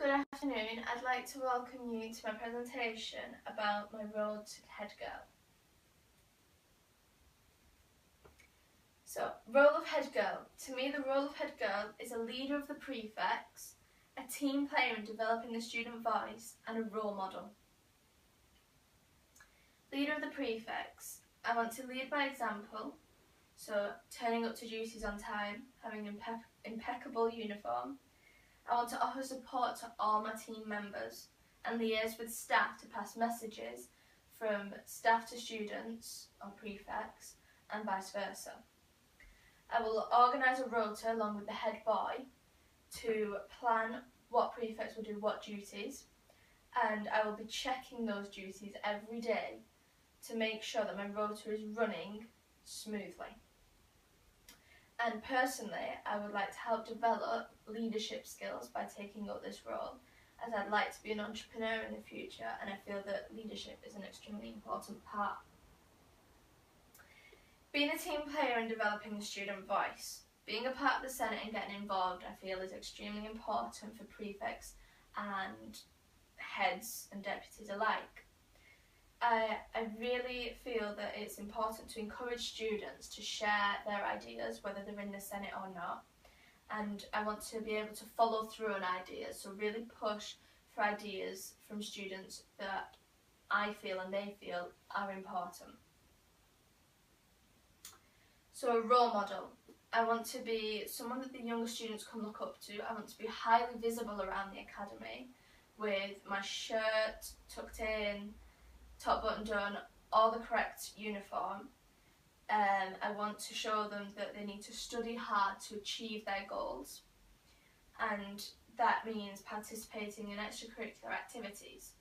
Good afternoon. I'd like to welcome you to my presentation about my role to head girl. So, role of head girl. To me, the role of head girl is a leader of the prefects, a team player in developing the student voice, and a role model. Leader of the prefects. I want to lead by example, so turning up to duties on time, having impeccable uniform. I want to offer support to all my team members and liaise with staff to pass messages from staff to students or prefects and vice versa. I will organise a rota along with the head boy to plan what prefects will do what duties, and I will be checking those duties every day to make sure that my rota is running smoothly. And personally, I would like to help develop leadership skills by taking up this role, as I'd like to be an entrepreneur in the future, and I feel that leadership is an extremely important part. Being a team player and developing the student voice. Being a part of the Senate and getting involved, I feel, is extremely important for prefects and heads and deputies alike. I really feel that it's important to encourage students to share their ideas, whether they're in the Senate or not, and I want to be able to follow through on ideas, so really push for ideas from students that I feel and they feel are important. So a role model. I want to be someone that the younger students can look up to. I want to be highly visible around the academy with my shirt tucked in, top button done, all the correct uniform. I want to show them that they need to study hard to achieve their goals, and that means participating in extracurricular activities,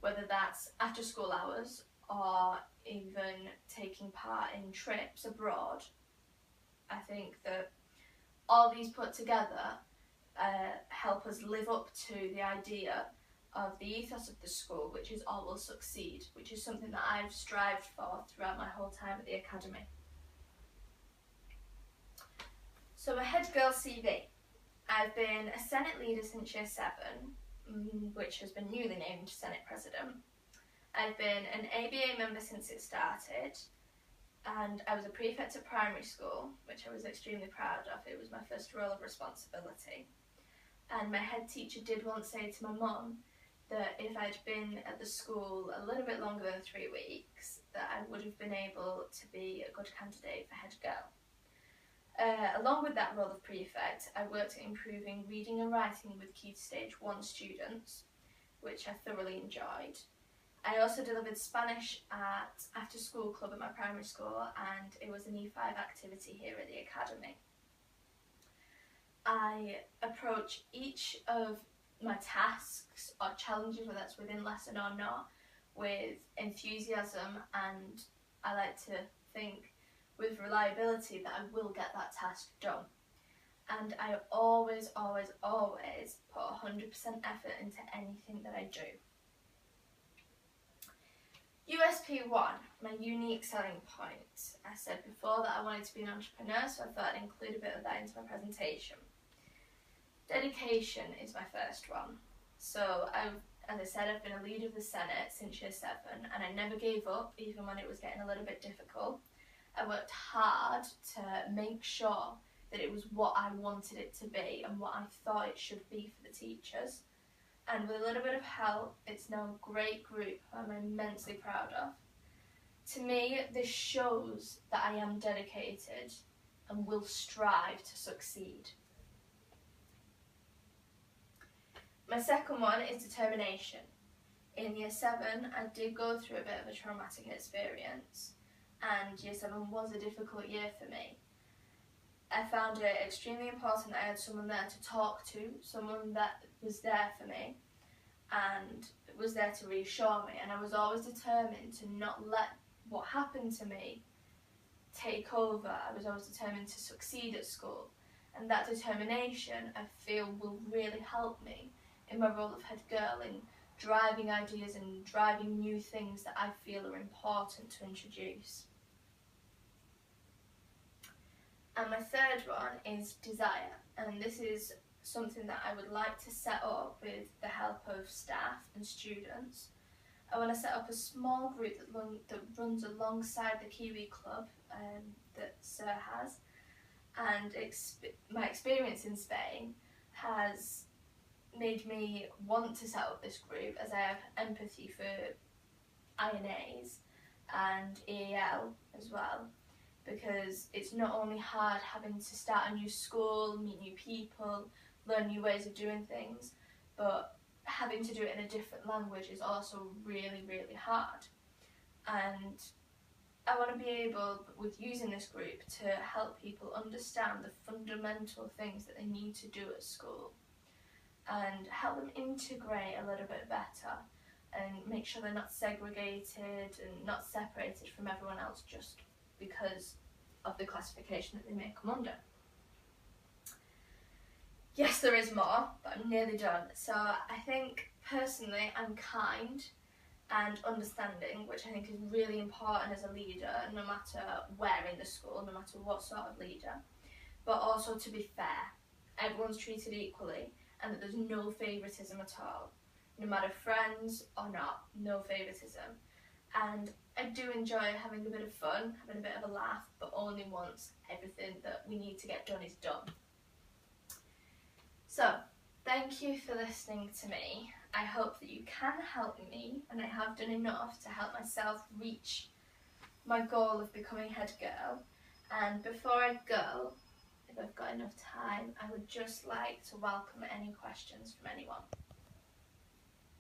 whether that's after school hours or even taking part in trips abroad. I think that all these put together help us live up to the idea of the ethos of the school, which is all will succeed, which is something that I've strived for throughout my whole time at the academy. So my head girl CV. I've been a Senate leader since year 7, which has been newly named Senate President. I've been an ABA member since it started, and I was a prefect at primary school, which I was extremely proud of. It was my first role of responsibility. And my head teacher did once say to my mum that if I'd been at the school a little bit longer than 3 weeks, that I would have been able to be a good candidate for head girl. Along with that role of prefect, I worked at improving reading and writing with Key Stage 1 students, which I thoroughly enjoyed. I also delivered Spanish at after school club at my primary school, and it was an E5 activity here at the academy. I approach each of my tasks or challenges, whether that's within lesson or not, with enthusiasm, and I like to think with reliability that I will get that task done. And I always put 100% effort into anything that I do. USP 1, my unique selling point. I said before that I wanted to be an entrepreneur, so I thought I'd include a bit of that into my presentation. Dedication is my first one. So as I said, I've been a leader of the Senate since year 7, and I never gave up, even when it was getting a little bit difficult. I worked hard to make sure that it was what I wanted it to be and what I thought it should be for the teachers. And with a little bit of help, it's now a great group I'm immensely proud of. To me, this shows that I am dedicated and will strive to succeed. My second one is determination. In year 7, I did go through a bit of a traumatic experience, and year 7 was a difficult year for me. I found it extremely important that I had someone there to talk to, someone that was there for me and was there to reassure me, and I was always determined to not let what happened to me take over. I was always determined to succeed at school, and that determination I feel will really help me in my role of head girl, in driving ideas and driving new things that I feel are important to introduce. And my third one is desire, and this is something that I would like to set up with the help of staff and students. I want to set up a small group that runs alongside the Kiwi Club that Sir has, and my experience in Spain has made me want to set up this group, as I have empathy for INAs and EAL as well, because it's not only hard having to start a new school, meet new people, learn new ways of doing things, but having to do it in a different language is also really, really hard. And I want to be able, with using this group, to help people understand the fundamental things that they need to do at school and help them integrate a little bit better and make sure they're not segregated and not separated from everyone else just because of the classification that they may come under. Yes, there is more, but I'm nearly done. So I think personally I'm kind and understanding, which I think is really important as a leader, no matter where in the school, no matter what sort of leader, but also to be fair. Everyone's treated equally and that there's no favouritism at all, no matter friends or not, no favouritism. And I do enjoy having a bit of fun, having a bit of a laugh, but only once everything that we need to get done is done. So, thank you for listening to me. I hope that you can help me, and I have done enough to help myself reach my goal of becoming head girl. And before I go, if I've got enough time, I would just like to welcome any questions from anyone.